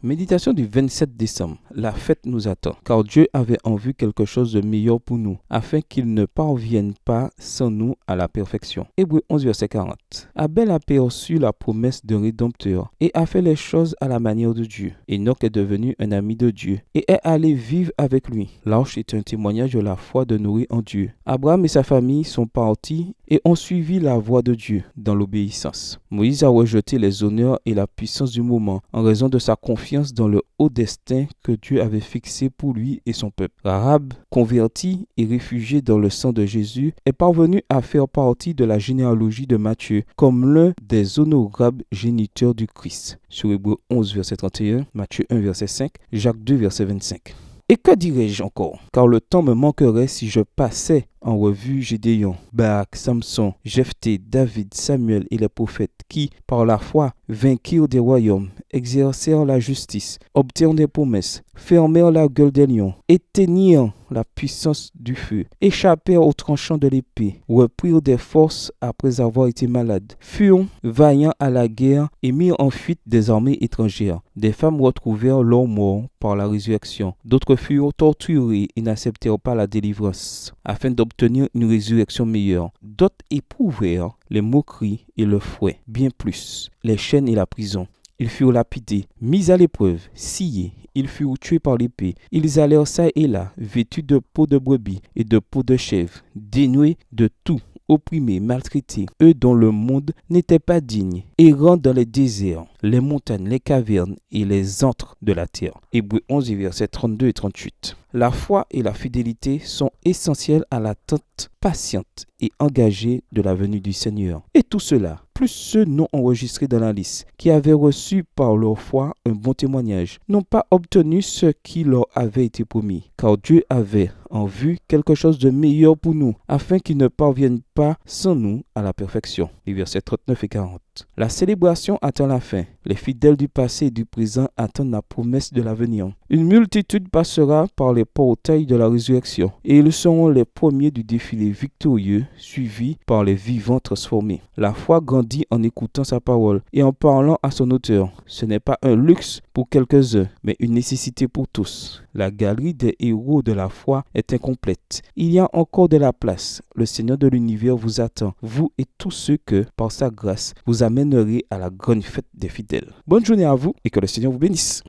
Méditation du 27 décembre. La fête nous attend, car Dieu avait en vue quelque chose de meilleur pour nous, afin qu'il ne parvienne pas sans nous à la perfection. Hébreux 11, verset 40. Abel a perçu la promesse d'un Rédempteur et a fait les choses à la manière de Dieu. Enoch est devenu un ami de Dieu et est allé vivre avec lui. L'arche est un témoignage de la foi de Noé en Dieu. Abraham et sa famille sont partis et ont suivi la voie de Dieu dans l'obéissance. Moïse a rejeté les honneurs et la puissance du moment en raison de sa confiance dans le haut destin que Dieu avait fixé pour lui et son peuple. Rahab, convertie et réfugiée dans le sang de Jésus, est parvenue à faire partie de la généalogie de Matthieu comme l'un des honorables géniteurs du Christ. Sur Hébreux 11, verset 31, Matthieu 1, verset 5, Jacques 2, verset 25. Et que dirais-je encore? Car le temps me manquerait si je passais en revue Gédéon, Barak, Samson, Jephthé, David, Samuel et les prophètes qui, par la foi, vainquirent des royaumes, exercèrent la justice, obtinrent des promesses, fermèrent la gueule des lions, éteignirent la puissance du feu, échappèrent aux tranchants de l'épée, reprirent des forces après avoir été malades, furent vaillants à la guerre et mirent en fuite des armées étrangères. Des femmes retrouvèrent leur mort par la résurrection, d'autres furent torturées et n'acceptèrent pas la délivrance, afin d'obtenir une résurrection meilleure. D'autres éprouvèrent les moqueries et le fouet, bien plus, les chaînes et la prison. Ils furent lapidés, mis à l'épreuve, sciés, ils furent tués par l'épée. Ils allèrent çà et là, vêtus de peau de brebis et de peau de chèvre, dénués de tout, opprimés, maltraités, eux dont le monde n'était pas digne, errant dans les déserts, les montagnes, les cavernes et les antres de la terre. Hébreux 11, versets 32 et 38. La foi et la fidélité sont essentielles à l'attente patiente et engagée de la venue du Seigneur. Et tout cela, plus ceux non enregistrés dans la liste, qui avaient reçu par leur foi un bon témoignage, n'ont pas obtenu ce qui leur avait été promis, car Dieu avait en vue quelque chose de meilleur pour nous, afin qu'ils ne parviennent pas sans nous à la perfection. Les versets 39 et 40. La célébration attend la fin. Les fidèles du passé et du présent attendent la promesse de l'avenir. Une multitude passera par les portails de la résurrection, et ils seront les premiers du défilé victorieux, suivis par les vivants transformés. La foi grandit en écoutant sa parole et en parlant à son auteur. Ce n'est pas un luxe pour quelques-uns, mais une nécessité pour tous. La galerie des héros de la foi est incomplète. Il y a encore de la place. Le Seigneur de l'univers vous attend, vous et tous ceux que, par sa grâce, vous amènerez à la grande fête des fidèles. Bonne journée à vous et que le Seigneur vous bénisse.